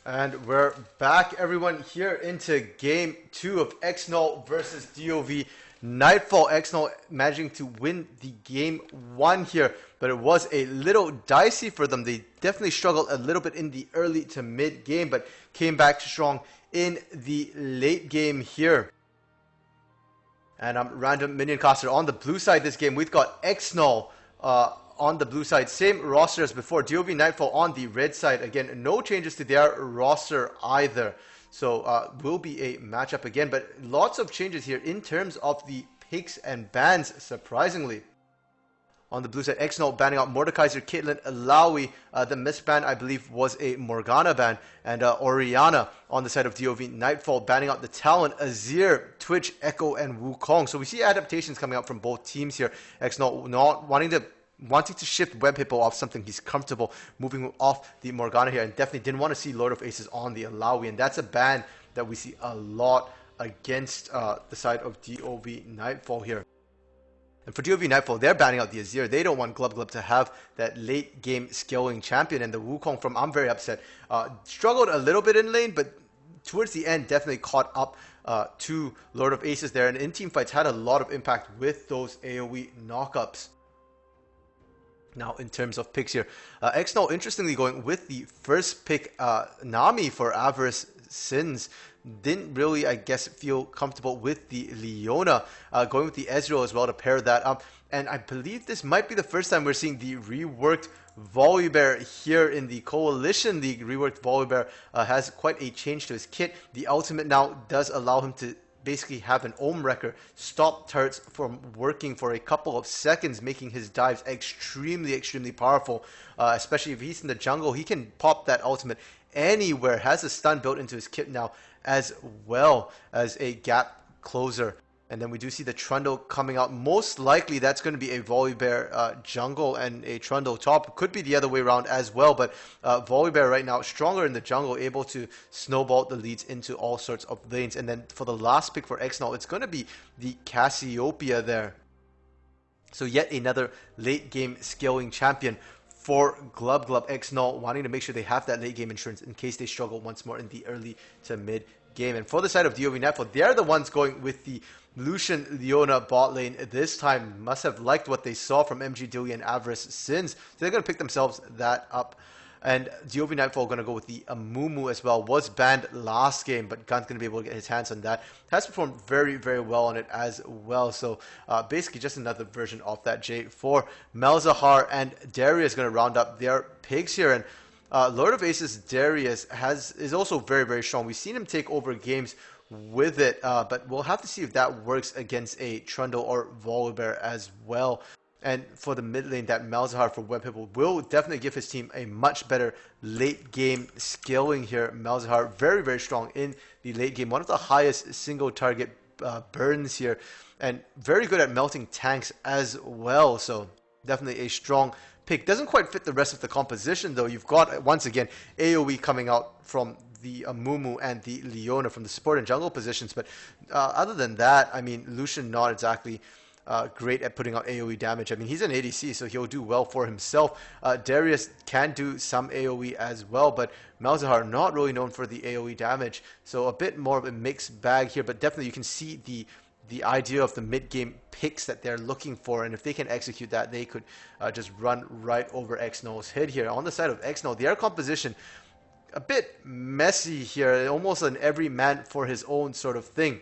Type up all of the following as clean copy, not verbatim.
And we're back, everyone, here into Game 2 of EXNL versus DoV Nightfall. EXNL managing to win the Game 1 here, but it was a little dicey for them. They definitely struggled a little bit in the early to mid game, but came back strong in the late game here. And I'm random minion caster on the blue side this game. We've got EXNL on the blue side, same roster as before. DoV Nightfall on the red side. Again, no changes to their roster either. So will be a matchup again, but lots of changes here in terms of the picks and bans, surprisingly. On the blue side, EXNL banning out Mordekaiser, Caitlyn, Alawi. The misban, I believe, was a Morgana ban. And Orianna on the side of DoV Nightfall banning out the Talon, Azir, Twitch, Echo, and Wukong. So we see adaptations coming out from both teams here. EXNL not wanting to shift Web Hippo off something he's comfortable, moving off the Morgana here, and definitely didn't want to see Lord of Aces on the Alawi. And that's a ban that we see a lot against the side of DoV Nightfall here. And for DoV Nightfall, they're banning out the Azir. They don't want Glub to have that late game scaling champion. And the Wukong from I'm very upset. Struggled a little bit in lane, but towards the end definitely caught up to Lord of Aces there. And in team fights had a lot of impact with those AoE knockups. Now, in terms of picks here, EXNL interestingly going with the first pick, Nami for Avarice Sins. Didn't really, I guess, feel comfortable with the Leona, going with the Ezreal as well to pair that up. And I believe this might be the first time we're seeing the reworked Volibear here in the Coalition League. Reworked Volibear has quite a change to his kit. The ultimate now does allow him to basically have an Ohm Wrecker stop turrets from working for a couple of seconds, making his dives extremely powerful. Especially if he's in the jungle, he can pop that ultimate anywhere. Has a stun built into his kit now, as well as a gap closer. And then we do see the Trundle coming out. Most likely that's going to be a Volibear jungle and a Trundle top. Could be the other way around as well, but Volibear right now stronger in the jungle, able to snowball the leads into all sorts of lanes. And then for the last pick for EXNL, it's going to be the Cassiopeia there. So yet another late game scaling champion for Glub. EXNL wanting to make sure they have that late game insurance in case they struggle once more in the early to mid game. And for the side of DoV Nightfall, they're the ones going with the Lucian Leona bot lane this time. Must have liked what they saw from MG Dilly and Avarice Sins. So they're going to pick themselves that up. And DoV Nightfall going to go with the Amumu as well. Was banned last game, but Gun's going to be able to get his hands on that. Has performed very well on it as well. So basically just another version of that J4. Malzahar and Darius going to round up their picks here. And Lord of Aces Darius is also very strong. We've seen him take over games with it, but we'll have to see if that works against a Trundle or Volibear as well. And for the mid lane, that Malzahar for Web Hippo will definitely give his team a much better late game scaling here. Malzahar very strong in the late game. One of the highest single target burns here, and very good at melting tanks as well. So definitely a strong pick. Doesn't quite fit the rest of the composition though. You've got, once again, AoE coming out from the Amumu and the Leona from the support and jungle positions. But other than that, I mean, Lucian not exactly great at putting out AoE damage. I mean, he's an ADC, so he'll do well for himself. Darius can do some AoE as well, but Malzahar not really known for the AoE damage. So a bit more of a mixed bag here, but definitely you can see the idea of the mid-game picks that they're looking for, and if they can execute that, they could just run right over EXNL's head here. On the side of EXNL, their composition a bit messy here, almost an every man for his own sort of thing.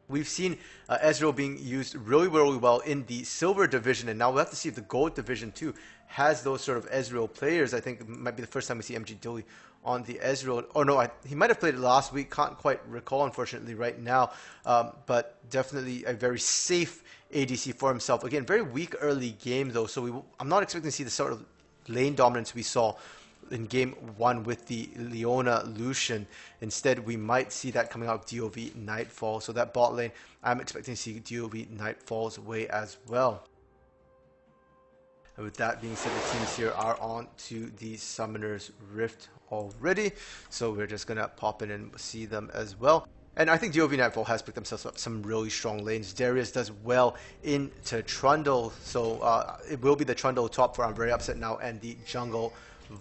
We've seen Ezreal being used really well in the Silver Division, and now we'll have to see if the Gold Division too has those sort of Ezreal players. I think it might be the first time we see MG Dilly on the Ezreal. Oh no, he might have played it last week. Can't quite recall, unfortunately, right now. But definitely a very safe ADC for himself. Again, very weak early game though, so I'm not expecting to see the sort of lane dominance we saw in game 1 with the Leona Lucian. Instead, we might see that coming out of DoV Nightfall. So that bot lane, I'm expecting to see DoV Nightfall's way as well. And with that being said, the teams here are on to the Summoner's Rift already. So we're just going to pop in and see them as well. And I think DoV Nightfall has picked themselves up some really strong lanes. Darius does well into Trundle. So it will be the Trundle top for I'm very upset now, and the jungle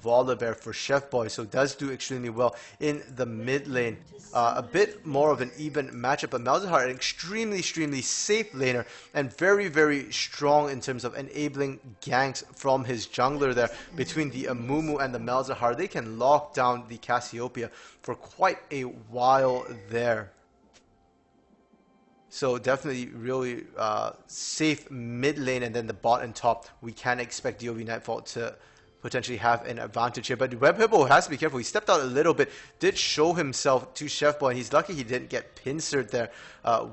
Volibear for Chef Boy, so does do extremely well in the mid lane. A bit more of an even matchup, but Malzahar, an extremely safe laner and very strong in terms of enabling ganks from his jungler there. Between the Amumu and the Malzahar, they can lock down the Cassiopeia for quite a while there. So definitely really safe mid lane, and then the bot and top, we can expect DoV Nightfall to potentially have an advantage here. But Web Hippo has to be careful. He stepped out a little bit, did show himself to Chef Boy, and he's lucky he didn't get pincered there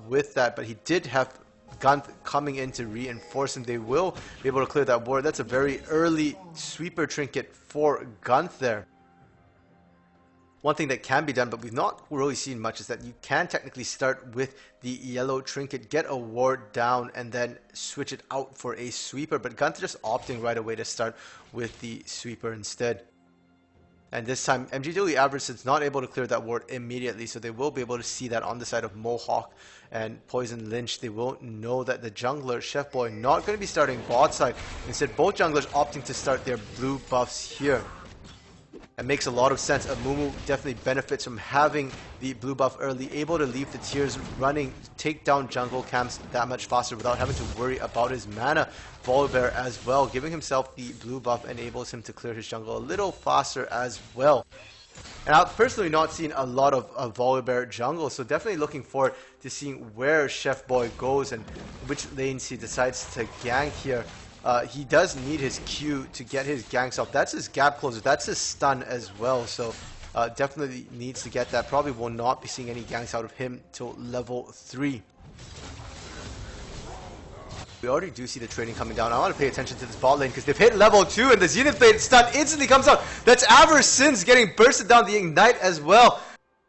with that, but he did have Gunth coming in to reinforce him. They will be able to clear that ward. That's a very early sweeper trinket for Gunth there. One thing that can be done, but we've not really seen much, is that you can technically start with the yellow trinket, get a ward down, and then switch it out for a sweeper. But Gunth just opting right away to start with the sweeper instead. And this time, MGW Aberrason's not able to clear that ward immediately, so they will be able to see that on the side of Mohawk and Poison Lynch. They will know that the jungler, Chef Boy, not going to be starting bot side. Instead, both junglers opting to start their blue buffs here. It makes a lot of sense. Amumu definitely benefits from having the blue buff early, able to leave the tiers running, take down jungle camps that much faster without having to worry about his mana. Volibear as well, giving himself the blue buff enables him to clear his jungle a little faster as well. And I've personally not seen a lot of Volibear jungle, so definitely looking forward to seeing where Chef Boy goes and which lanes he decides to gank here. He does need his Q to get his ganks off. That's his gap closer. That's his stun as well. So definitely needs to get that. Probably will not be seeing any ganks out of him till level 3. We already do see the trading coming down. I want to pay attention to this bot lane because they've hit level 2 and the Zenith Blade stun instantly comes out. That's Aberrason's getting bursted down the Ignite as well.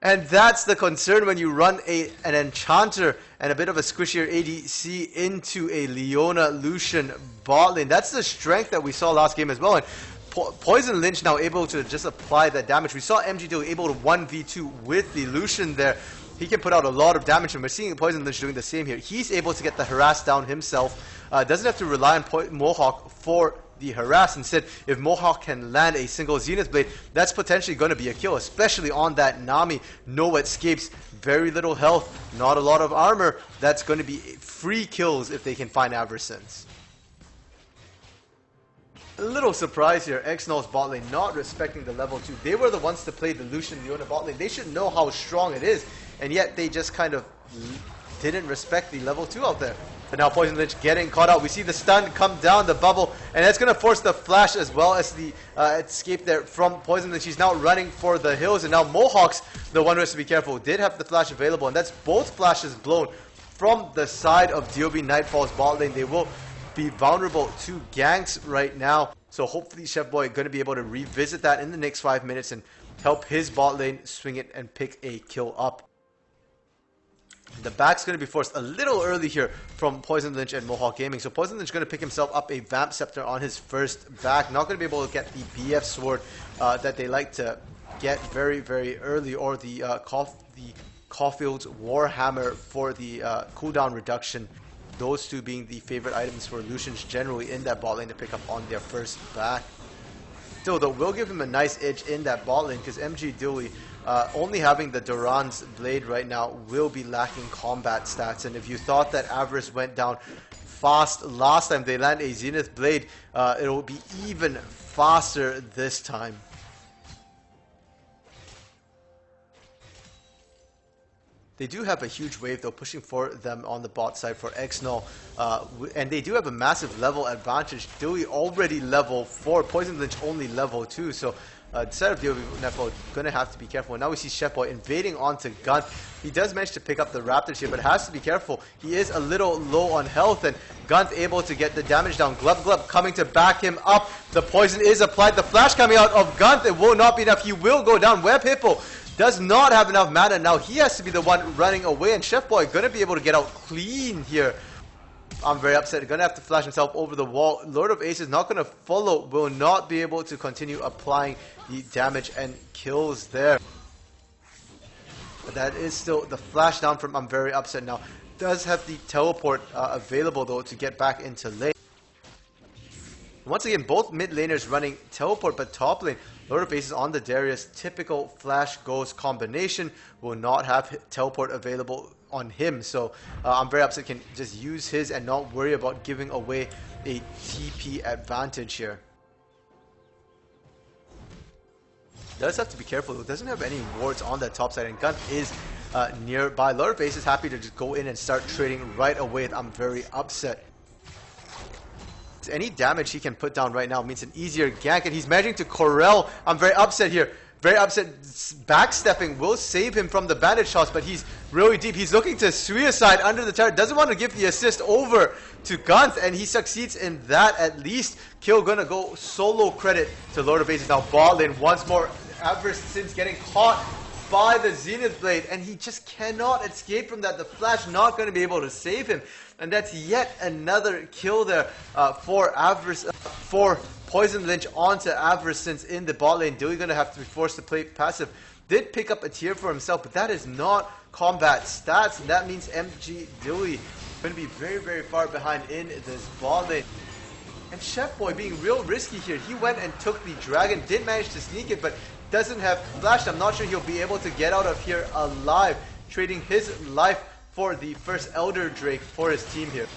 And that's the concern when you run an Enchanter and a bit of a squishier ADC into a Leona Lucian bot lane. That's the strength that we saw last game as well. And Poison Lynch now able to just apply that damage. We saw MGW able to 1v2 with the Lucian there. He can put out a lot of damage, and we're seeing Poison Lynch doing the same here. He's able to get the harass down himself. Doesn't have to rely on Mohawk for the harass. Instead, if Mohawk can land a single Zenith Blade, that's potentially going to be a kill, especially on that Nami. No escapes, very little health, not a lot of armor. That's going to be free kills if they can find Aberrasons. A little surprise here, EXNL's bot lane not respecting the level 2. They were the ones to play the Lucian Leona bot lane. They should know how strong it is, and yet they just kind of didn't respect the level 2 out there. But now Poison Lynch getting caught out. We see the stun come down, the bubble, and that's going to force the flash as well as the escape there from Poison Lynch. She's now running for the hills, and now Mohawk's the one who has to be careful. Did have the flash available, and that's both flashes blown from the side of DoV Nightfall's bot lane. They will be vulnerable to ganks right now. So hopefully Chef Boy going to be able to revisit that in the next 5 minutes and help his bot lane swing it and pick a kill up. The back's going to be forced a little early here from Poison Lynch and Mohawk Gaming. So Poison Lynch going to pick himself up a Vamp Scepter on his first back. Not going to be able to get the BF Sword that they like to get very early, or the Caulfield's Warhammer for the cooldown reduction. Those two being the favorite items for Lucians generally in that bot lane to pick up on their first back. Still though, will give him a nice edge in that bot lane because MG Dewey only having the Duran's Blade right now will be lacking combat stats. And if you thought that Avarice went down fast last time they land a Zenith Blade, it will be even faster this time. They do have a huge wave though pushing for them on the bot side for EXNL, and they do have a massive level advantage. Dewey already level 4, Poison Lynch only level 2, so instead of DoV Nightfall, going to have to be careful. And now we see Chef Boy invading onto Gunth. He does manage to pick up the Raptors here, but has to be careful. He is a little low on health, and Gunth able to get the damage down. Glub coming to back him up. The poison is applied. The flash coming out of Gunth, it will not be enough. He will go down. Web Hippo does not have enough mana. Now he has to be the one running away, and Chef Boy going to be able to get out clean here. I'm very upset. Going to have to flash himself over the wall. Lord of Aces not going to follow. Will not be able to continue applying the damage and kills there. But that is still the flash down from I'm very upset now. Does have the teleport available though to get back into lane. Once again, both mid laners running teleport, but top lane, Lord of Aces on the Darius, typical flash goes combination, will not have teleport available on him. So I'm very upset, can just use his and not worry about giving away a TP advantage here. Does have to be careful, it doesn't have any wards on that top side, and Gun is nearby. Lord of Aces is happy to just go in and start trading right away. I'm very upset. Any damage he can put down right now means an easier gank, and he's managing to corral. I'm very upset here. Very upset. Backstepping will save him from the bandage shots, but he's really deep. He's looking to suicide under the turret. Doesn't want to give the assist over to Gunth, and he succeeds in that at least. Kill gonna go solo credit to Lord of Aces. Now bot lane once more. Avarice since getting caught by the Zenith Blade, and he just cannot escape from that. The flash not going to be able to save him, and that's yet another kill there for Avarice, for Poison Lynch onto Avarice, since in the bot lane Dilly going to have to be forced to play passive. Did pick up a tier for himself, but that is not combat stats, and that means MG Dilly going to be very, very far behind in this bot lane. And Chef Boy being real risky here. He went and took the dragon, did manage to sneak it, but doesn't have flash. I'm not sure he'll be able to get out of here alive, trading his life for the first Elder Drake for his team here.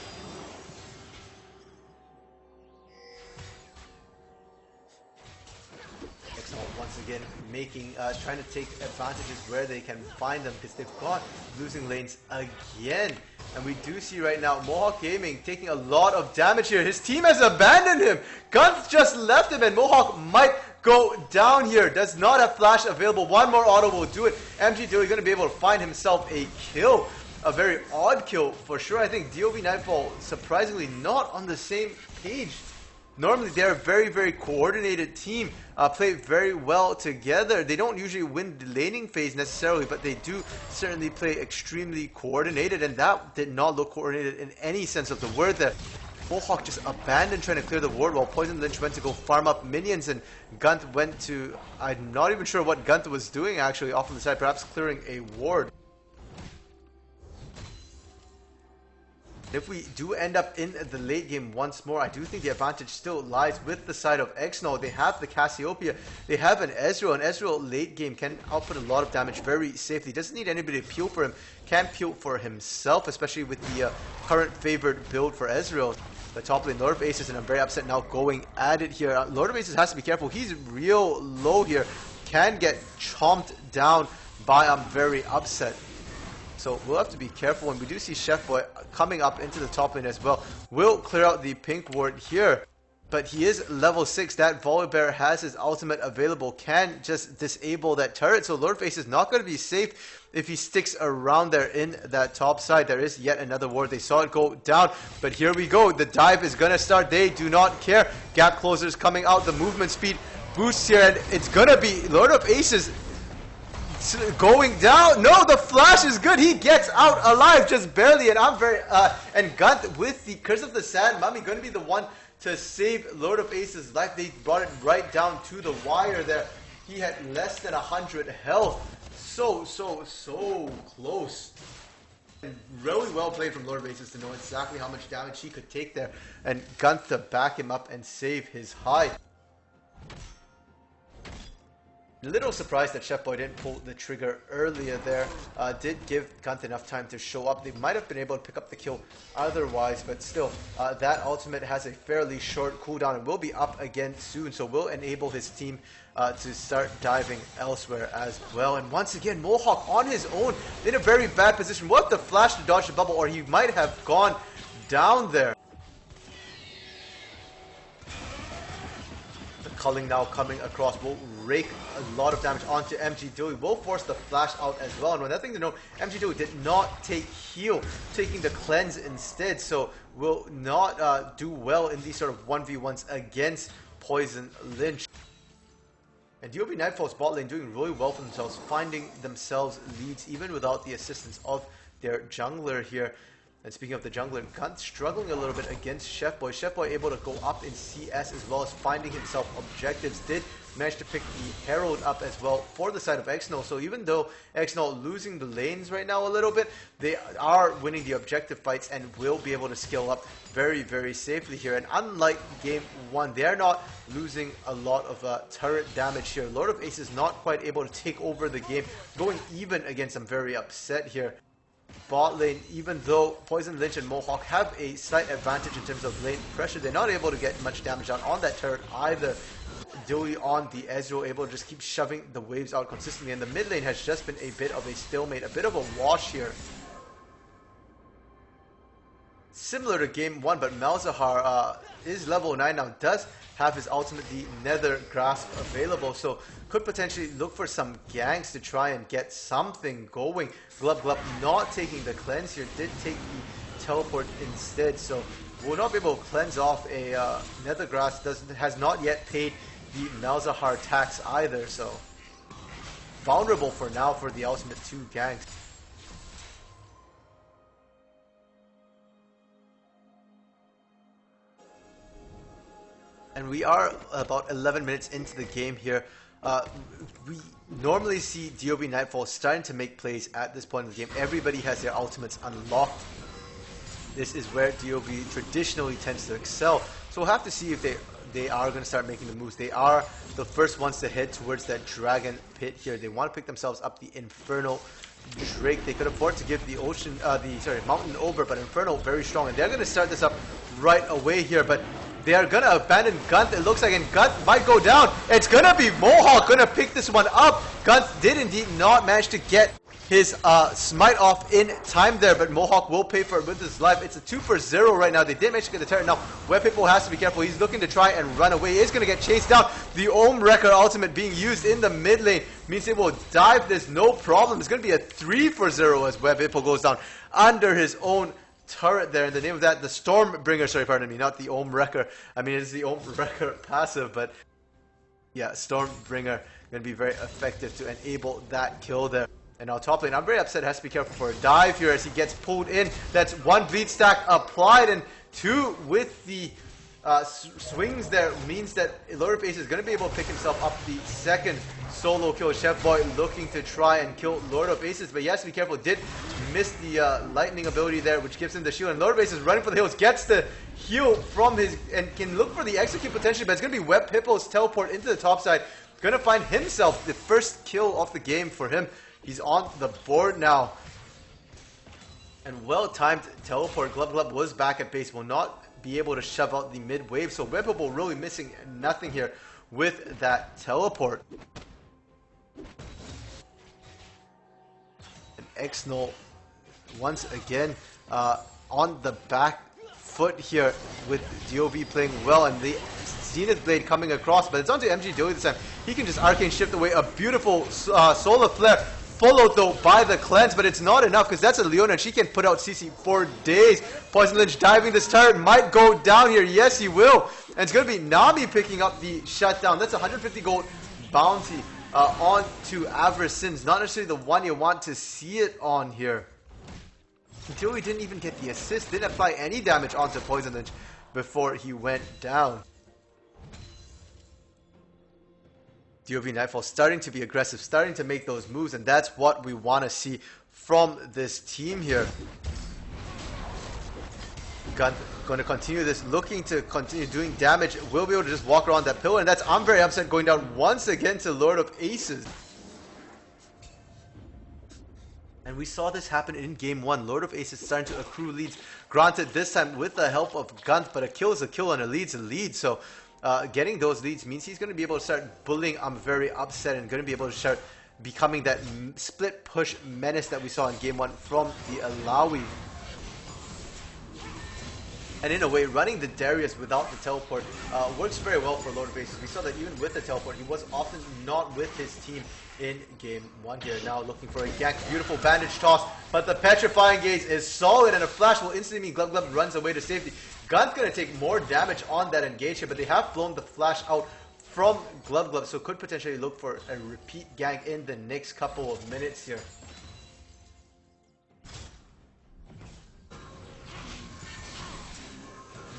EXNL once again making, trying to take advantages where they can find them, because they've got losing lanes again. And we do see right now Mohawk Gaming taking a lot of damage here. His team has abandoned him. Gunth just left him, and Mohawk might go down here. Does not have flash available. One more auto will do it. MG Dilly going to be able to find himself a kill. A very odd kill for sure. I think DoV Nightfall surprisingly not on the same page. Normally they're a very, very coordinated team, play very well together. They don't usually win the laning phase necessarily, but they do certainly play extremely coordinated, and that did not look coordinated in any sense of the word there. Mohawk just abandoned trying to clear the ward, while Poison Lynch went to go farm up minions, and Gunth went to, I'm not even sure what Gunth was doing actually off on the side, perhaps clearing a ward. If we do end up in the late game once more, I do think the advantage still lies with the side of EXNL. They have the Cassiopeia, they have an Ezreal, and Ezreal late game can output a lot of damage very safely. Doesn't need anybody to peel for him, can peel for himself, especially with the current favored build for Ezreal. The top lane, Lord of Aces, and I'm very upset now going at it here. Lord of Aces has to be careful, he's real low here, can get chomped down by, I'm very upset. So we'll have to be careful, and we do see Chef Boy coming up into the top lane as well. Will clear out the pink ward here, but he is level 6. That Volibear has his ultimate available, can just disable that turret. So Lord Face is not going to be safe if he sticks around there in that top side. There is yet another ward. They saw it go down, but here we go. The dive is going to start. They do not care. Gap closers coming out. The movement speed boosts here, and it's going to be Lord of Aces going down. No, the flash is good. He gets out alive just barely, and I'm very and Gunth with the Curse of the Sand Mummy going to be the one to save Lord of Aces' life. They brought it right down to the wire there. He had less than 100 health. So close. And really well played from Lord of Aces to know exactly how much damage he could take there, and Gunth to back him up and save his hide. A little surprised that Chef Boy didn't pull the trigger earlier there. Did give Gunth enough time to show up. They might have been able to pick up the kill otherwise, but still, that ultimate has a fairly short cooldown and will be up again soon, so will enable his team to start diving elsewhere as well. And once again, Mohawk on his own in a very bad position. Will have to flash to dodge the bubble, or he might have gone down there. Culling now coming across will rake a lot of damage onto MG Dilly, will force the flash out as well. And one other thing to note, MG Dilly did not take heal, taking the cleanse instead, so will not do well in these sort of 1v1s against Poison Lynch. And DoV Nightfall's bot lane doing really well for themselves, finding themselves leads even without the assistance of their jungler here. And speaking of the jungler, Gunt struggling a little bit against Chef Boy. Chef Boy able to go up in CS as well as finding himself objectives. Did manage to pick the Herald up as well for the side of EXNL. So even though EXNL losing the lanes right now a little bit, they are winning the objective fights and will be able to skill up very, very safely here. And unlike game 1, they are not losing a lot of turret damage here. Lord of Aces not quite able to take over the game, going even against. I'm very upset here. Bot lane, even though Poison Lynch and Mohawk have a slight advantage in terms of lane pressure, they're not able to get much damage down on that turret either. Dewey on the Ezreal able to just keep shoving the waves out consistently, and the mid lane has just been a bit of a stalemate, a bit of a wash here. Similar to game 1, but Malzahar is level 9 now, does have his ultimate, the Nether Grasp, available, so could potentially look for some ganks to try and get something going. Glub Glub not taking the cleanse here, did take the teleport instead, so will not be able to cleanse off a Nether Grass. Has not yet paid the Malzahar tax either, so vulnerable for now for the ultimate 2 ganks. And we are about 11 minutes into the game here. We normally see DoV Nightfall starting to make plays at this point in the game. Everybody has their ultimates unlocked. This is where DoV traditionally tends to excel. So we'll have to see if they are going to start making the moves. They are the first ones to head towards that Dragon Pit here. They want to pick themselves up the Infernal Drake. They could afford to give the Mountain over, but Infernal very strong. And they're going to start this up right away here. But they are going to abandon Gunt, it looks like, and Gunt might go down. It's going to be Mohawk going to pick this one up. Gunt did indeed not manage to get his smite off in time there, but Mohawk will pay for it with his life. It's a 2 for 0 right now. They did manage to get the turret. Now, Wepipo has to be careful. He's looking to try and run away. He is going to get chased down. The Ohm Wrecker ultimate being used in the mid lane means they will dive this no problem. It's going to be a 3 for 0 as Wepipo goes down under his own turret there. In the name of that, the Stormbringer, sorry, pardon me, not the Ohm Wrecker. I mean, it is the Ohm Wrecker passive, but yeah, Stormbringer going to be very effective to enable that kill there. And now top lane, I'm very upset, has to be careful for a dive here as he gets pulled in. That's 1 bleed stack applied, and 2 with the swings there means that Lord of Aces is going to be able to pick himself up the second solo kill. Chef Boy looking to try and kill Lord of Aces, but he has to be careful. Did miss the lightning ability there, which gives him the shield, and Lord of Aces running for the hills, gets the heal from his, and can look for the execute potentially, but it's going to be Web Hippo's teleport into the top side. Going to find himself the first kill of the game for him. He's on the board now. And well-timed teleport. Glub Glub was back at base. Will not be able to shove out the mid wave. So Webible really missing nothing here with that teleport. And EXNL once again on the back foot here with DoV playing well, and the Zenith Blade coming across, but it's onto MG Doey this time. He can just arcane shift away a beautiful solar flare, followed though by the cleanse, but it's not enough because that's a Leona and she can put out CC for days. Poison Lynch diving this turret, might go down here. Yes, he will. And it's going to be Nami picking up the shutdown. That's 150 gold bounty on to Avarice Sins. Not necessarily the one you want to see it on here. Until he didn't even get the assist, didn't apply any damage onto Poison Lynch before he went down. DoV Nightfall starting to be aggressive, starting to make those moves, and that's what we want to see from this team here. Going to continue this, looking to continue doing damage. Will be able to just walk around that pillar, and that's I'm very upset going down once again to Lord of Aces. And we saw this happen in game 1. Lord of Aces starting to accrue leads. Granted, this time with the help of Gunt, but a kill is a kill and a lead's a lead. So getting those leads means he's going to be able to start bullying. I'm very upset, and going to be able to start becoming that split push menace that we saw in game 1 from the Alawi. And in a way, running the Darius without the teleport works very well for Lord of Aces. We saw that even with the teleport, he was often not with his team in game 1 here. Now looking for a gank. Beautiful bandage toss, but the Petrifying Gaze is solid, and a flash will instantly mean Glub Glub runs away to safety. Gunt's going to take more damage on that engage here, but they have blown the flash out from Glub Glub, so could potentially look for a repeat gank in the next couple of minutes here.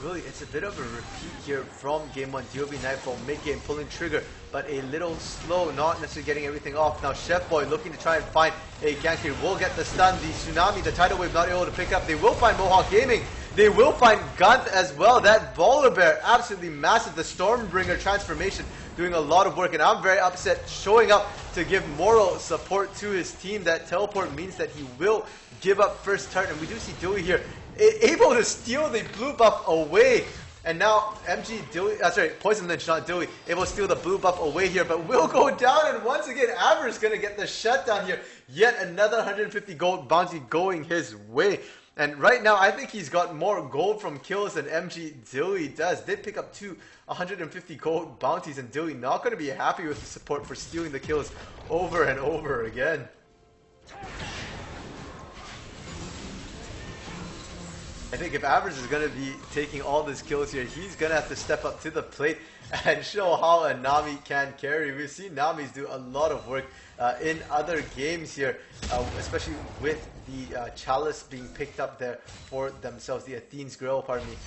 really, it's a bit of a repeat here from Game 1. DoV Nightfall mid-game pulling trigger, but a little slow, not necessarily getting everything off. Now Chef Boy looking to try and find a gank here. Will get the stun. The Tsunami, the Tidal Wave not able to pick up. They will find Mohawk Gaming. They will find Gunth as well. That Baller Bear, absolutely massive. The Stormbringer transformation doing a lot of work, and I'm very upset showing up to give moral support to his team. That teleport means that he will give up first turn, and we do see Dewey here able to steal the blue buff away. And now MG Dewey, Poison Lynch, not Dewey, able to steal the blue buff away here, but will go down, and once again Aver's going to get the shutdown here. Yet another 150 gold bounty going his way. And right now, I think he's got more gold from kills than MG Dewey does. Did pick up 150 gold bounties, and Dewey not going to be happy with the support for stealing the kills over and over again. I think if Average is going to be taking all these kills here, he's going to have to step up to the plate and show how a Nami can carry. We've seen Namis do a lot of work in other games here, especially with the Chalice being picked up there for themselves, the Athene's Grill, pardon me,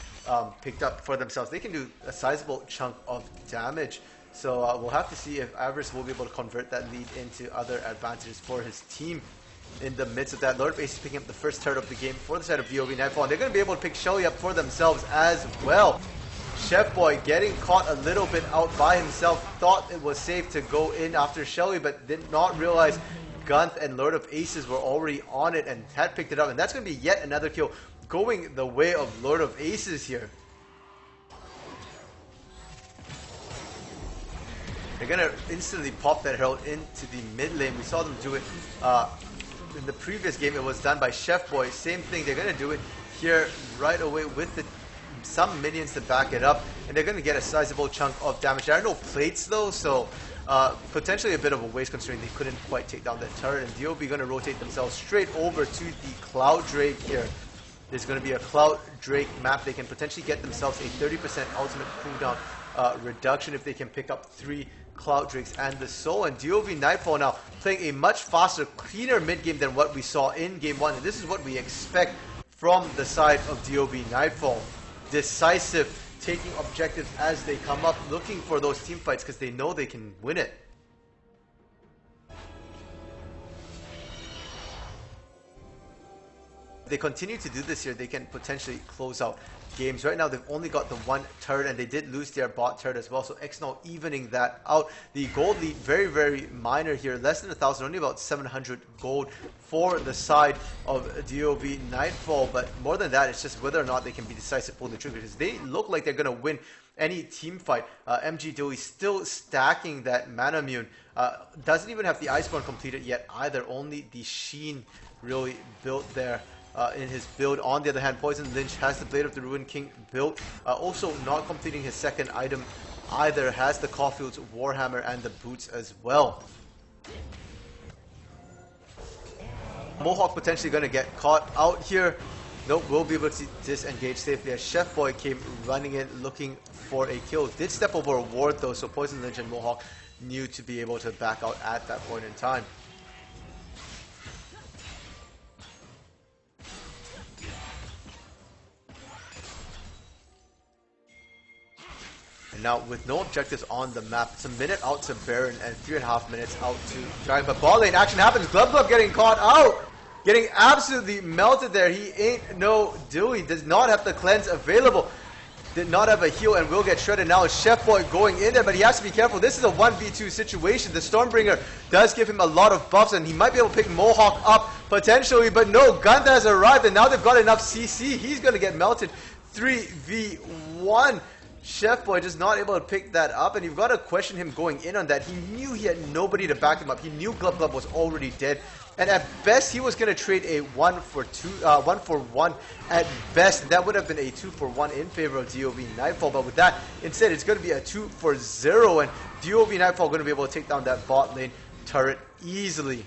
picked up for themselves. They can do a sizable chunk of damage. So we'll have to see if Avarice will be able to convert that lead into other advantages for his team. In the midst of that, Lord of Ace is picking up the first turret of the game for the side of DoV Nightfall, and they're going to be able to pick Shelly up for themselves as well. Chef Boy getting caught a little bit out by himself, thought it was safe to go in after Shelly, but did not realize Gunth and Lord of Aces were already on it and had picked it up, and that's going to be yet another kill going the way of Lord of Aces here. They're going to instantly pop that Herald into the mid lane. We saw them do it in the previous game. It was done by Chef Boy. Same thing, they're going to do it here right away with some minions to back it up, and they're going to get a sizable chunk of damage. There are no plates though, so potentially a bit of a waste considering they couldn't quite take down that turret, and DoV going to rotate themselves straight over to the Cloud Drake here. There's going to be a Cloud Drake map. They can potentially get themselves a 30% ultimate cooldown reduction if they can pick up 3 Cloud Drakes and the Soul. And DoV Nightfall now playing a much faster, cleaner mid game than what we saw in Game 1. And this is what we expect from the side of DoV Nightfall. Decisive, taking objectives as they come up, looking for those team fights because they know they can win it. If they continue to do this here, they can potentially close out games. Right now they've only got the 1 turret, and they did lose their bot turret as well, so EXNL evening that out. The gold lead very, very minor here, less than 1,000, only about 700 gold for the side of DoV Nightfall, but more than that, it's just whether or not they can be decisive, pull the trigger, because they look like they're going to win any team fight. MG Dewey still stacking that Manamune, doesn't even have the Iceborne completed yet either, only the Sheen really built there. In his build. On the other hand, Poison Lynch has the Blade of the Ruined King built, also not completing his second item either, has the Caulfield's Warhammer and the boots as well. Mohawk potentially going to get caught out here. Nope, will be able to disengage safely as Chef Boy came running in looking for a kill. Did step over a ward though, so Poison Lynch and Mohawk knew to be able to back out at that point in time. Now, with no objectives on the map, it's a minute out to Baron and 3.5 minutes out to Dragon. But ball lane action happens. Glub getting caught out. Getting absolutely melted there. He ain't no Dewey. Does not have the cleanse available. Did not have a heal and will get shredded. Now it's Chef Boy going in there, but he has to be careful. This is a 1v2 situation. The Stormbringer does give him a lot of buffs, and he might be able to pick Mohawk up potentially. But no, Gunth has arrived, and now they've got enough CC. He's going to get melted. 3v1. Chef Boy just not able to pick that up, and you've got to question him going in on that. He knew he had nobody to back him up. He knew Glub was already dead, and at best he was going to trade a 1-for-1 at best. That would have been a 2-for-1 in favor of DoV Nightfall, but with that instead it's going to be a 2-for-0, and DoV Nightfall going to be able to take down that bot lane turret easily.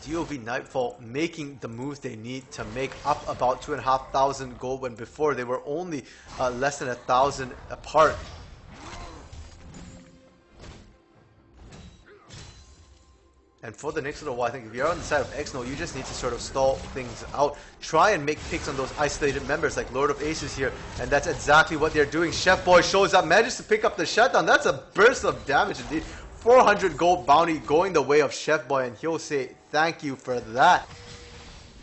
DoV Nightfall making the moves they need to make up about 2,500 gold, when before they were only less than 1,000 apart. And for the next little while, I think if you're on the side of EXNL, you just need to sort of stall things out. Try and make picks on those isolated members like Lord of Aces here. And that's exactly what they're doing. Chef Boy shows up, manages to pick up the shutdown. That's a burst of damage indeed. 400 gold bounty going the way of Chef Boy, and he'll say thank you for that.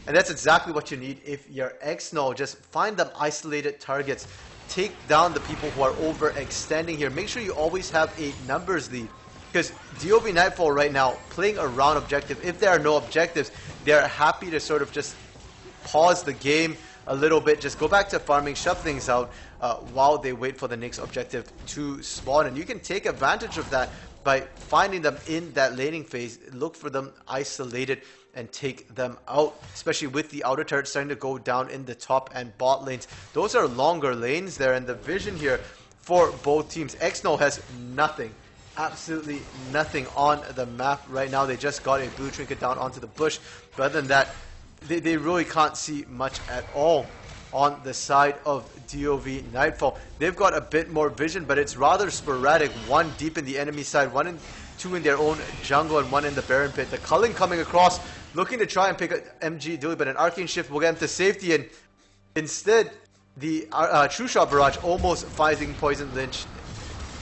And that's exactly what you need if you're EXNL. Just find them isolated targets. Take down the people who are overextending here. Make sure you always have a numbers lead. Because DoV Nightfall right now, playing a round objective, if there are no objectives, they're happy to sort of just pause the game a little bit, just go back to farming, shove things out while they wait for the next objective to spawn. And you can take advantage of that by finding them in that laning phase, look for them isolated and take them out, especially with the outer turret starting to go down in the top and bot lanes. Those are longer lanes there, and the vision here for both teams. EXNL has nothing. Absolutely nothing on the map right now. They just got a blue trinket down onto the bush, but other than that, they really can't see much at all on the side of DoV Nightfall. They've got a bit more vision, but it's rather sporadic. One deep in the enemy side, two in their own jungle, and one in the Baron pit. The Culling coming across, looking to try and pick up MG Dilly, but an Arcane Shift will get him to safety, and instead, the True Shot Barrage almost fighting Poison Lynch.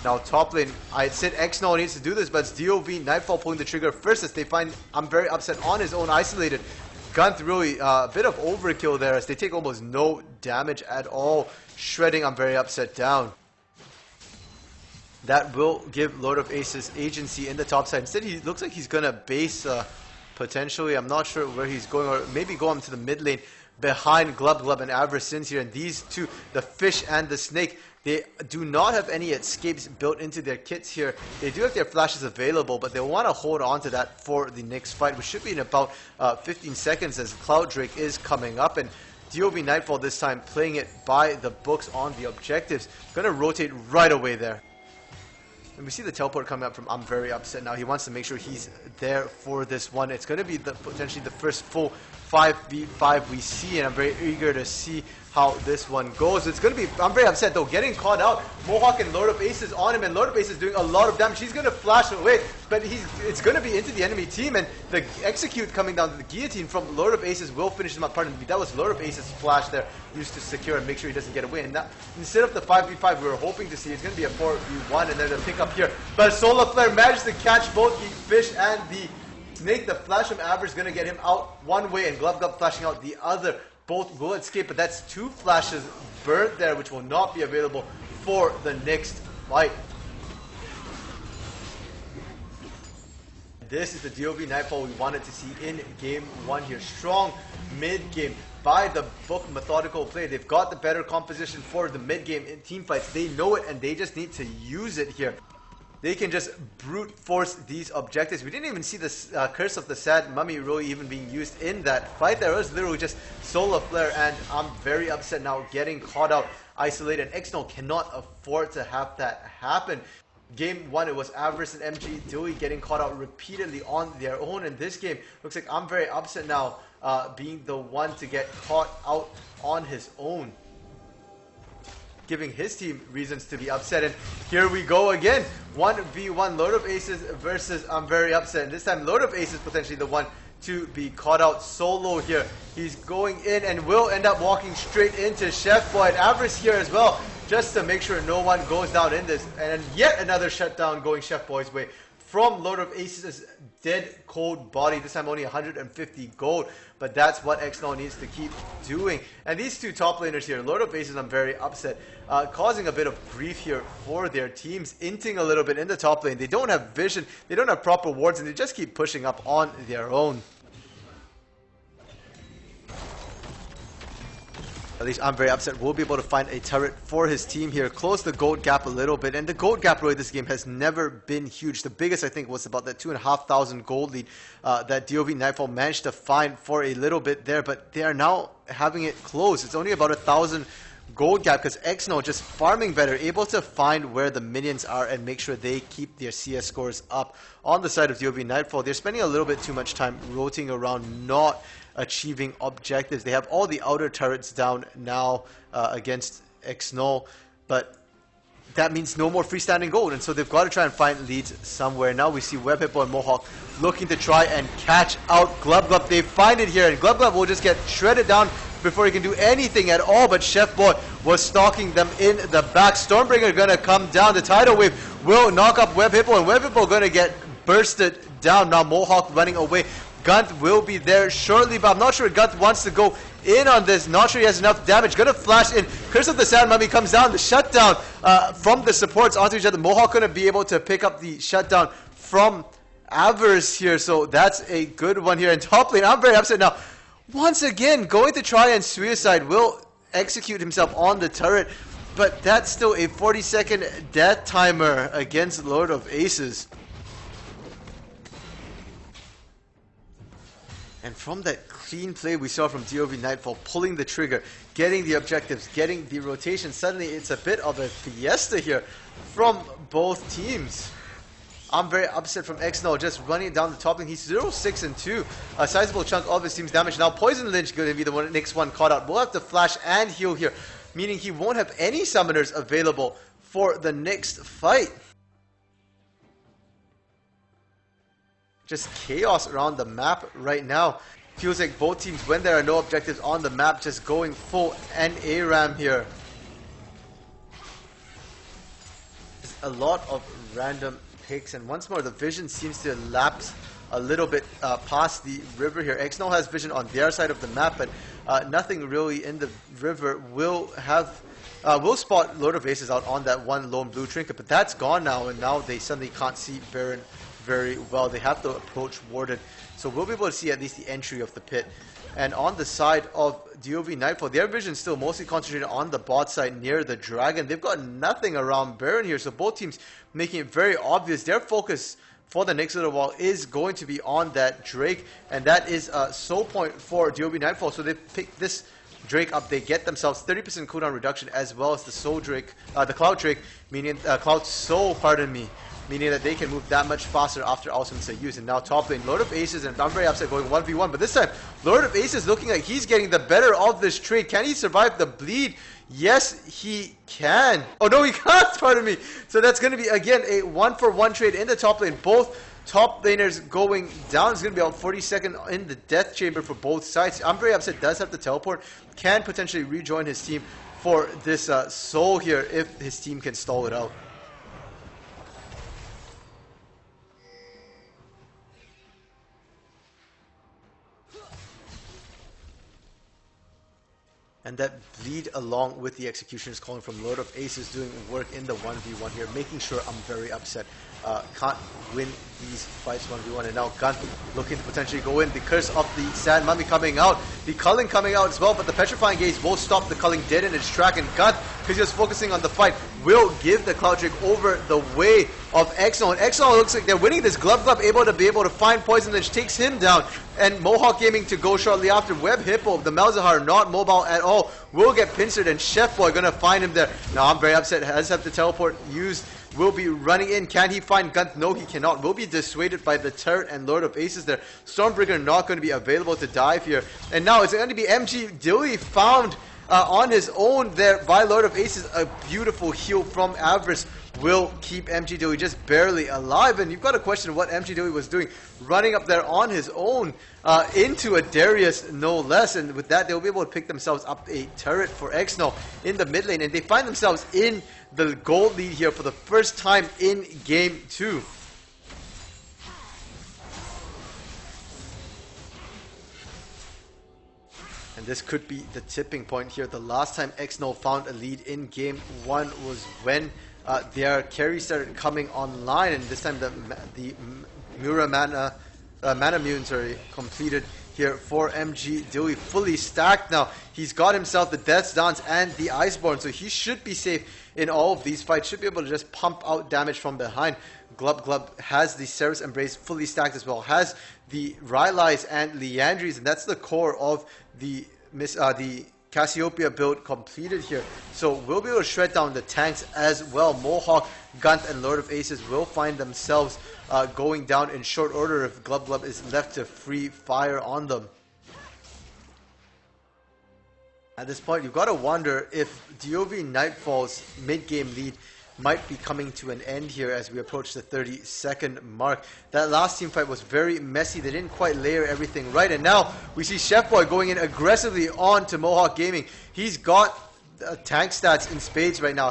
Now top lane, I said EXNL needs to do this, but it's DoV Nightfall pulling the trigger first as they find I'm very upset on his own isolated. Gunth really a bit of overkill there as they take almost no damage at all. Shredding I'm very upset down. That will give Lord of Aces agency in the top side. Instead he looks like he's gonna base potentially. I'm not sure where he's going, or maybe go into the mid lane behind Glub Glub and Avrasins here. And these two, the fish and the snake, they do not have any escapes built into their kits here. They do have their flashes available, but they want to hold on to that for the next fight, which should be in about 15 seconds as Cloud Drake is coming up. And DoV Nightfall this time playing it by the books on the objectives. Going to rotate right away there. And we see the teleport coming up from I'm very upset now. He wants to make sure he's there for this one. It's going to be potentially the first full 5v5 we see, and I'm very eager to see how this one goes. It's going to be, I'm very upset though, getting caught out. Mohawk and Lord of Aces on him, and Lord of Aces doing a lot of damage. He's going to flash away, but it's going to be into the enemy team, and the execute coming down to the guillotine from Lord of Aces will finish him up. Pardon me, that was Lord of Aces flash there, used to secure and make sure he doesn't get away. And that, instead of the 5v5 we were hoping to see, it's going to be a 4v1, and then the pick up here. But Solar Flare managed to catch both the fish and the snake. The flash from Aver is going to get him out one way, and Glub Glub flashing out the other. Both will escape, but that's two flashes burnt there, which will not be available for the next fight. This is the DoV Nightfall we wanted to see in Game 1 here. Strong mid-game, by the book methodical play. They've got the better composition for the mid-game in team fights. They know it, and they just need to use it here. They can just brute force these objectives. We didn't even see this Curse of the Sad Mummy really even being used in that fight there. It was literally just Solar Flare, and I'm very upset now getting caught out, isolated. EXNL cannot afford to have that happen. Game 1, it was Avarice and MG Dewey getting caught out repeatedly on their own. In this game, looks like I'm very upset now being the one to get caught out on his own, giving his team reasons to be upset. And here we go again, 1v1 Lord of Aces versus I'm very upset. And this time Lord of Aces potentially the one to be caught out solo here. He's going in and will end up walking straight into Chef Boy. And Avarice here as well, just to make sure no one goes down in this. And yet another shutdown going Chef Boy's way from Lord of Aces' dead cold body. This time only 150 gold, but that's what EXNL needs to keep doing. And these two top laners here, Lord of Aces, I'm very upset, causing a bit of grief here for their teams, inting a little bit in the top lane. They don't have vision, they don't have proper wards, and they just keep pushing up on their own. At least I'm very upset. We'll be able to find a turret for his team here. Close the gold gap a little bit. And the gold gap really this game has never been huge. The biggest I think was about that 2,500 gold lead that DoV Nightfall managed to find for a little bit there. But they are now having it close. It's only about 1,000 gold gap because EXNL just farming better, able to find where the minions are and make sure they keep their CS scores up. On the side of DoV Nightfall, they're spending a little bit too much time rotating around, not achieving objectives. They have all the outer turrets down now against EXNL, but that means no more freestanding gold, and so they've got to try and find leads somewhere. Now we see Web Hippo and Mohawk looking to try and catch out Glub Glub. They find it here, and Glub Glub will just get shredded down before he can do anything at all, but Chef Boy was stalking them in the back. Stormbringer gonna come down. The tidal wave will knock up Web Hippo, and Web Hippo gonna get bursted down. Now Mohawk running away. Gunt will be there shortly, but I'm not sure Gunt wants to go in on this. Not sure he has enough damage. Gonna flash in. Curse of the Sand Mummy comes down. The shutdown from the supports onto each other. Mohawk gonna be able to pick up the shutdown from Avers here, so that's a good one here. And top lane, I'm very upset now. Once again, going to try and suicide, will execute himself on the turret, but that's still a 40-second death timer against Lord of Aces. And from that clean play we saw from DoV Nightfall, pulling the trigger, getting the objectives, getting the rotation, suddenly it's a bit of a fiesta here from both teams. I'm very upset from EXNL just running down the top lane. He's 0-6 and 2. A sizable chunk of his team's damage. Now Poison Lynch going to be the next one caught out. We'll have to flash and heal here, meaning he won't have any summoners available for the next fight. Just chaos around the map right now. Feels like both teams, when there are no objectives on the map, just going full NA-RAM here. Just a lot of random picks, and once more the vision seems to lapse a little bit past the river here. EXNL has vision on their side of the map, but nothing really in the river will have will spot Lord of Aces out on that one lone blue trinket, but that's gone now, and now they suddenly can't see Baron very well. They have to approach Warden, so we'll be able to see at least the entry of the pit. And on the side of DoV Nightfall, their vision still mostly concentrated on the bot side near the dragon. They've got nothing around Baron here, so both teams making it very obvious their focus for the next little while is going to be on that Drake, and that is a soul point for DoV Nightfall. So they pick this Drake up, they get themselves 30% cooldown reduction, as well as the Soul Drake, the Cloud Drake, meaning Cloud Soul, pardon me, meaning that they can move that much faster after ultimates are used. And now top lane, Lord of Aces, and I'm very upset going 1v1, but this time Lord of Aces looking like he's getting the better of this trade. Can he survive the bleed? Yes, he can. Oh no, he can't, pardon me. So that's going to be, again, a 1-for-1 trade in the top lane. Both top laners going down. It's going to be on 42nd in the death chamber for both sides. I'm very upset, does have to teleport, can potentially rejoin his team for this soul here if his team can stall it out. And that bleed along with the execution is calling from Lord of Aces, doing work in the 1v1 here, making sure I'm very upset. Can't win these fights 1v1, and now Gun looking to potentially go in. The Curse of the Sand Mummy coming out, the Culling coming out as well, but the Petrifying Gaze will stop the Culling dead in its track, and Gun, because he was focusing on the fight, will give the Cloud Drake over the way of EXNL. And EXNL looks like they're winning this. Glub able to find Poison Lynch, takes him down, and Mohawk Gaming to go shortly after. Web Hippo, the Malzahar, not mobile at all, will get pincered, and Chef Boy gonna find him there. Now I'm very upset, has have the teleport used, will be running in. Can he find Gunt? No, he cannot. Will be dissuaded by the turret and Lord of Aces there. Stormbringer not going to be available to dive here. And now it's going to be MG Dilly found on his own there by Lord of Aces. A beautiful heal from Avarice will keep MG Dilly just barely alive. And you've got to question what MG Dilly was doing, running up there on his own into a Darius, no less. And with that, they'll be able to pick themselves up a turret for EXNL in the mid lane. And they find themselves in the gold lead here for the first time in Game 2. And this could be the tipping point here. The last time EXNL found a lead in Game 1 was when their carry started coming online, and this time the Mura Mana Mune, completed here for MG Dilly, fully stacked now. He's got himself the Death's Dance and the Iceborne, so he should be safe in all of these fights. Should be able to just pump out damage from behind. Glub has the Ceres Embrace fully stacked as well, has the Rylai's and Liandry's, and that's the core of the Cassiopeia build completed here. So we'll be able to shred down the tanks as well. Mohawk, Gunt, and Lord of Aces will find themselves going down in short order if Glub is left to free fire on them. At this point, you've got to wonder if DoV Nightfall's mid-game lead might be coming to an end here as we approach the 30-second mark. That last team fight was very messy. They didn't quite layer everything right. And now we see Chef Boy going in aggressively on to Mohawk Gaming. He's got tank stats in spades right now.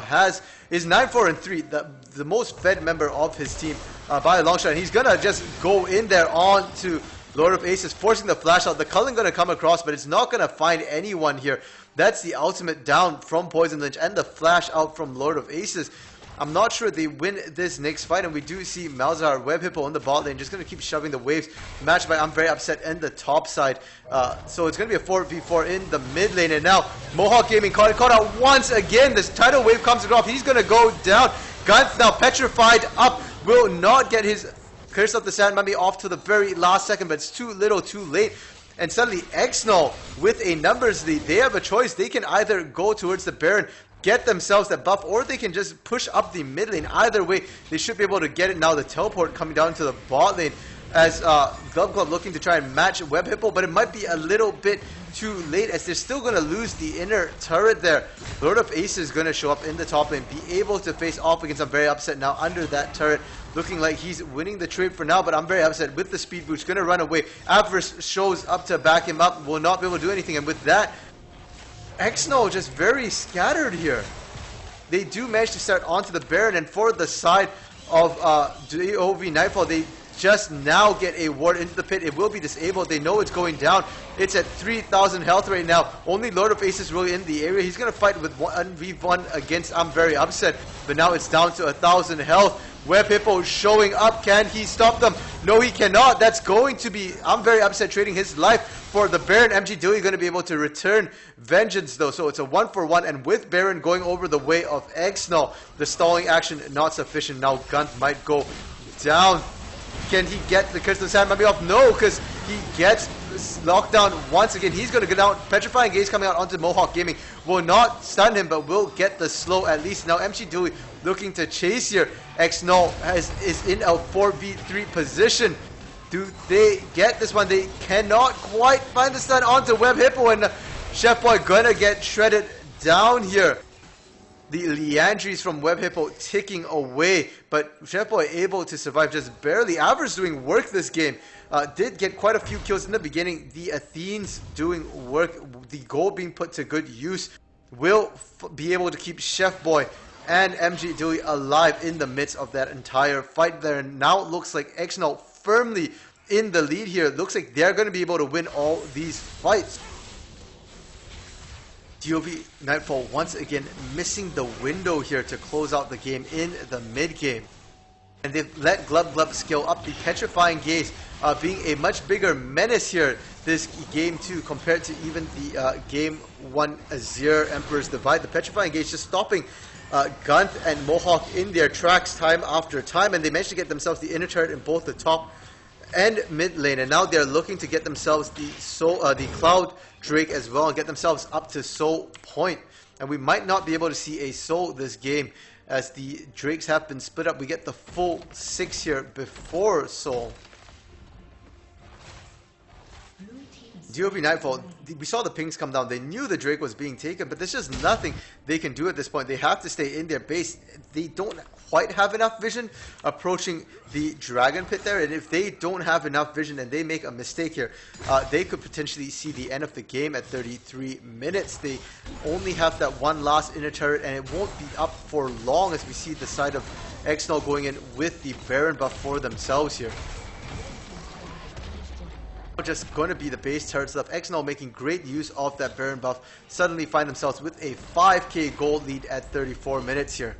Is 9-4-3, the most fed member of his team by a long shot. And he's gonna just go in there on to Lord of Aces, forcing the flash out. The Cullen gonna come across, but it's not gonna find anyone here. That's the ultimate down from Poison Lynch and the flash out from Lord of Aces. I'm not sure they win this next fight, and we do see Malzahar, Web Hippo on the bot lane, just going to keep shoving the waves. Matched by I'm Very Upset and the top side. So it's going to be a 4v4 in the mid lane, and now Mohawk Gaming caught out once again. This tidal wave comes across. He's going to go down. Gunth now petrified up, will not get his Curse of the Sand Mummy off to the very last second, but it's too little too late. And suddenly EXNL with a numbers lead. They have a choice. They can either go towards the Baron, get themselves that buff, or they can just push up the mid lane. Either way, they should be able to get it. Now the teleport coming down to the bot lane as Glub looking to try and match Web Hippo, but it might be a little bit too late as they're still going to lose the inner turret there. Lord of Aces is going to show up in the top lane, be able to face off against I'm Very Upset now under that turret. Looking like he's winning the trade for now, but I'm Very Upset with the speed boost, going to run away. Avarice shows up to back him up, will not be able to do anything, and with that, EXNL just very scattered here. They do manage to start onto the Baron, and for the side of DoV Nightfall, they just now get a ward into the pit. It will be disabled. They know it's going down. It's at 3,000 health right now. Only Lord of Aces really in the area. He's going to fight with 1v1 against I'm Very Upset, but now it's down to 1,000 health. Web Hippo showing up. Can he stop them? No, he cannot. That's going to be I'm Very Upset trading his life for the Baron. MG Dewey going to be able to return vengeance though. So it's a 1-for-1, and with Baron going over the way of EXNL, the stalling action not sufficient. Now Gunth might go down. Can he get the Curse of the Sand Mummy off? No, because he gets locked down once again. He's going to go down. Petrifying Gaze coming out onto Mohawk Gaming. Will not stun him, but will get the slow at least. Now MC Dewey looking to chase here. EXNL is in a 4v3 position. Do they get this one? They cannot quite find the stun onto Web Hippo, and Chef Boy gonna get shredded down here. The Leandries from Web Hippo ticking away, but Chef Boy able to survive just barely. Avarice doing work this game. Did get quite a few kills in the beginning. The Athenes doing work. The gold being put to good use. Will be able to keep Chef Boy and MG Dewey alive in the midst of that entire fight there. Now it looks like EXNL firmly in the lead here. Looks like they're going to be able to win all these fights. DoV Nightfall once again missing the window here to close out the game in the mid game. And they've let Glub scale up the Petrifying Gaze, being a much bigger menace here this game 2 compared to even the game 1 Azir Emperor's Divide. The Petrifying Gaze just stopping Gunth and Mohawk in their tracks time after time, and they managed to get themselves the inner turret in both the top and mid lane, and now they're looking to get themselves the Cloud Drake as well and get themselves up to Soul Point. And we might not be able to see a Soul this game as the Drakes have been split up. We get the full 6 here before Soul. DoV Nightfall, we saw the pings come down. They knew the Drake was being taken, but there's just nothing they can do at this point. They have to stay in their base. They don't quite have enough vision approaching the Dragon Pit there, and if they don't have enough vision and they make a mistake here, they could potentially see the end of the game at 33 minutes. They only have that one last inner turret, and it won't be up for long as we see the side of EXNL going in with the Baron buff for themselves here. Just going to be the base turret stuff. EXNL making great use of that Baron buff. Suddenly find themselves with a 5k gold lead at 34 minutes here.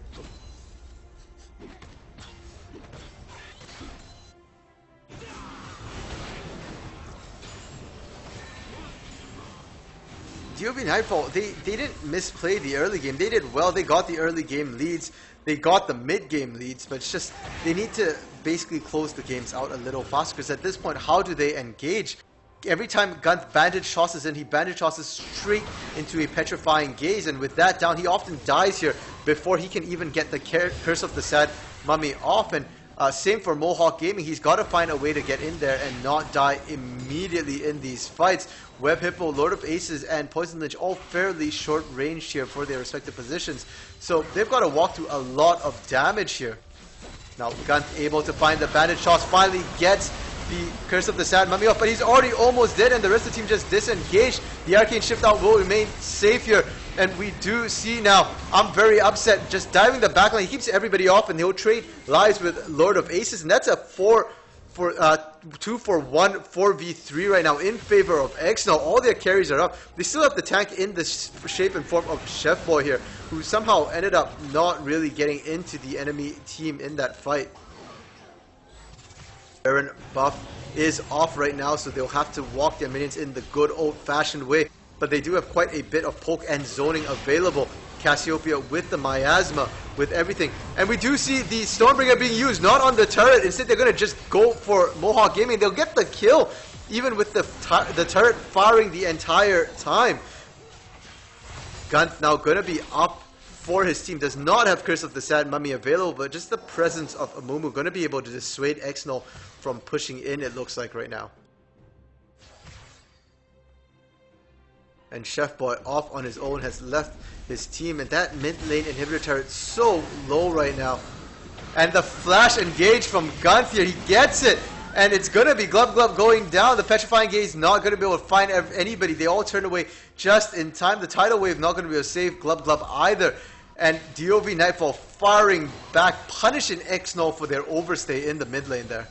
DoV Nightfall, they didn't misplay the early game. They did well. They got the early game leads. They got the mid game leads, but it's just they need to basically close the games out a little faster, because at this point, how do they engage? Every time Gunth bandage tosses in, he bandage tosses straight into a Petrifying Gaze, and with that down, he often dies here before he can even get the Curse of the Sad Mummy off. And Same for Mohawk Gaming. He's got to find a way to get in there and not die immediately in these fights. Web Hippo, Lord of Aces, and Poison Lich all fairly short ranged here for their respective positions. So they've got to walk through a lot of damage here. Now Gunt able to find the bandage toss, finally gets the Curse of the Sad Mummy off, but he's already almost dead and the rest of the team just disengaged. The Arcane Shift Out will remain safe here. And we do see now, I'm very upset, just diving the backline. He keeps everybody off and he'll trade lives with Lord of Aces. And that's a 2-for-1 4v3 right now in favor of EXNL. All their carries are up. They still have the tank in the shape and form of Chef Boy here, who somehow ended up not really getting into the enemy team in that fight. Baron buff is off right now, so they'll have to walk their minions in the good old-fashioned way. But they do have quite a bit of poke and zoning available. Cassiopeia with the miasma, with everything. And we do see the Stormbringer being used, not on the turret. Instead, they're going to just go for Mohawk Gaming. They'll get the kill, even with the turret firing the entire time. Gunt now going to be up for his team. Does not have Curse of the Sad Mummy available, but just the presence of Amumu going to be able to dissuade EXNL from pushing in, it looks like right now. And Chef Boy off on his own has left his team, and that mid lane inhibitor turret so low right now. And the flash engage from Gunt here, he gets it, and it's gonna be Glub Glub going down. The Petrifying Gaze not gonna be able to find anybody. They all turn away just in time. The tidal wave not gonna be able to save Glub Glub either. And DoV Nightfall firing back, punishing EXNL for their overstay in the mid lane there.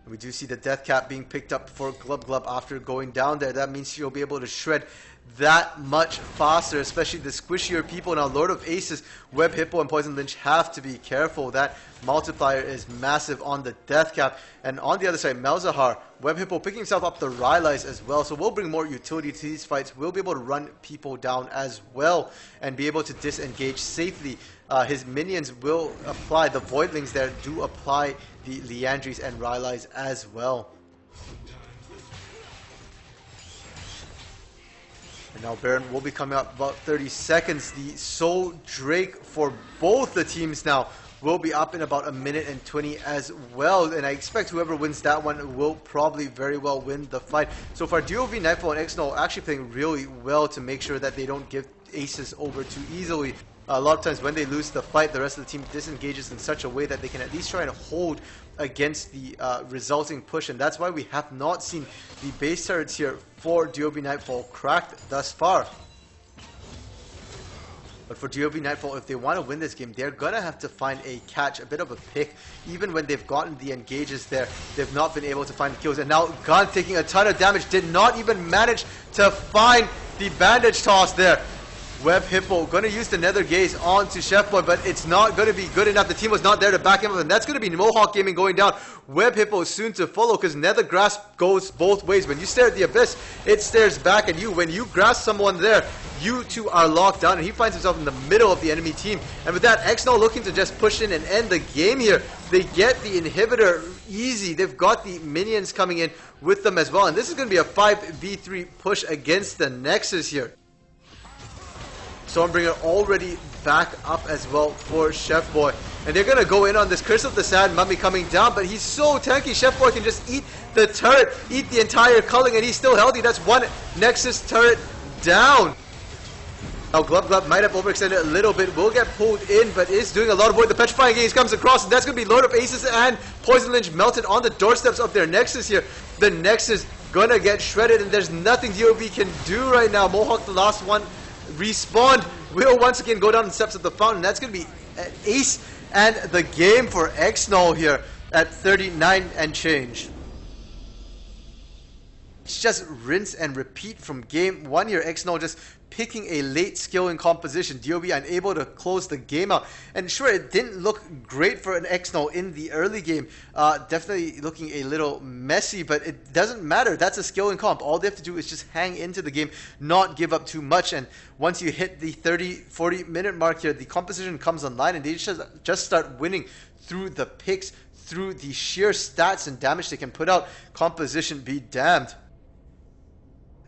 We do see the death cap being picked up for Glub Glub after going down there. That means she'll be able to shred that much faster, especially the squishier people. Now Lord of Aces, Web Hippo, and Poison Lynch have to be careful. That multiplier is massive on the death cap. And on the other side, Malzahar, Web Hippo picking himself up the Rylai's as well. So we'll bring more utility to these fights. We'll be able to run people down as well and be able to disengage safely. His minions will apply, the Voidlings there do apply the Liandry's and Rylai's as well. And now Baron will be coming up about 30 seconds. The Soul Drake for both the teams now will be up in about 1 minute and 20 as well. And I expect whoever wins that one will probably very well win the fight. So far, DoV, Nightfall, and EXNL actually playing really well to make sure that they don't give aces over too easily. A lot of times when they lose the fight, the rest of the team disengages in such a way that they can at least try and hold against the resulting push. And that's why we have not seen the base turrets here for DoV Nightfall cracked thus far. But for DoV Nightfall, if they want to win this game, they're going to have to find a catch, a bit of a pick. Even when they've gotten the engages there, they've not been able to find kills. And now Gun taking a ton of damage, did not even manage to find the bandage toss there. Web Hippo going to use the Nether Gaze onto Chef Boy, but it's not going to be good enough. The team was not there to back him up, and that's going to be Mohawk Gaming going down. Web Hippo soon to follow, because Nether Grasp goes both ways. When you stare at the Abyss, it stares back at you. When you grasp someone there, you two are locked down, and he finds himself in the middle of the enemy team. And with that, EXNL looking to just push in and end the game here. They get the inhibitor easy. They've got the minions coming in with them as well, and this is going to be a 5v3 push against the Nexus here. Stormbringer already back up as well for Chef Boy. And they're going to go in on this Curse of the Sad Mummy coming down, but he's so tanky. Chef Boy can just eat the turret, eat the entire culling, and he's still healthy. That's one Nexus turret down. Now Glub Glub might have overextended a little bit, will get pulled in, but is doing a lot of work. The Petrifying Gaze comes across, and that's going to be Lord of Aces and Poison Lynch melted on the doorsteps of their Nexus here. The Nexus going to get shredded, and there's nothing DoV can do right now. Mohawk, the last one, respawned, will once again go down the steps of the fountain. That's going to be an ace and the game for EXNL here at 39 and change. It's just rinse and repeat from game one here. EXNL just picking a late skill in composition. DoV unable to close the game out. And sure, it didn't look great for an EXNL in the early game. Definitely looking a little messy, but it doesn't matter. That's a skill in comp. All they have to do is just hang into the game, not give up too much. And once you hit the 30-40 minute mark here, the composition comes online, and they just start winning through the picks, through the sheer stats and damage they can put out. Composition be damned.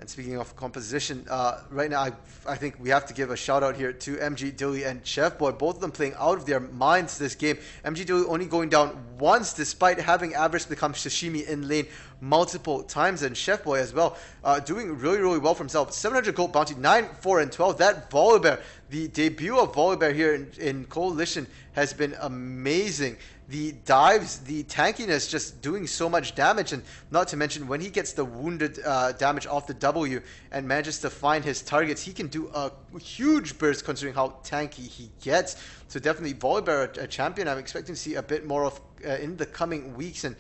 And speaking of composition, right now I think we have to give a shout out here to MG Dilly and Chef Boy. Both of them playing out of their minds this game. MG Dilly only going down once despite having Avarice become Sashimi in lane multiple times. And Chef Boy as well, doing really well for himself. 700 gold bounty, 9, 4, and 12. That Volibear, the debut of Volibear here in Coalition has been amazing. The dives, the tankiness, just doing so much damage, and not to mention when he gets the wounded damage off the W and manages to find his targets, he can do a huge burst considering how tanky he gets. So definitely Volibear, a champion I'm expecting to see a bit more of in the coming weeks, and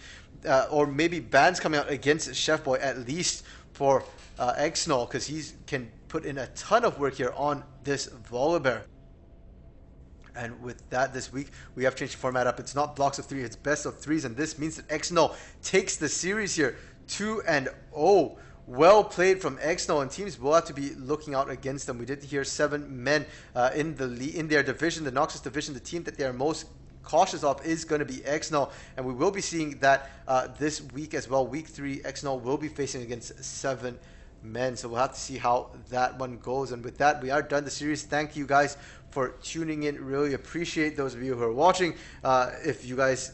or maybe bans coming out against Chef Boy at least for EXNL, because he can put in a ton of work here on this Volibear. And with that, this week, we have changed the format up. It's not blocks of 3, it's best of 3s. And this means that EXNL takes the series here 2-0. Well played from EXNL, and teams will have to be looking out against them. We did hear 7 men in their division, the Noxus division. The team that they are most cautious of is going to be EXNL. And we will be seeing that this week as well. Week 3, EXNL will be facing against 7 men, so we'll have to see how that one goes. And with that, we are done the series. Thank you guys for tuning in. Really appreciate those of you who are watching. If you guys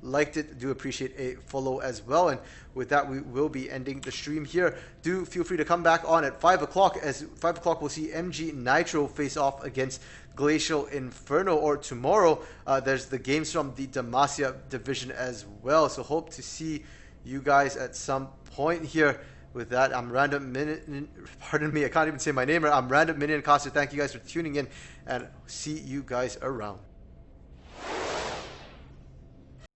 liked it, do appreciate a follow as well. And with that, we will be ending the stream here. Do feel free to come back on at 5 o'clock, as 5 o'clock we'll see MG Nitro face off against Glacial Inferno, or tomorrow there's the games from the Demacia division as well. So hope to see you guys at some point here. With that, I'm Random Minion. Pardon me, I can't even say my name. I'm Random Minion Costa. Thank you guys for tuning in, and see you guys around.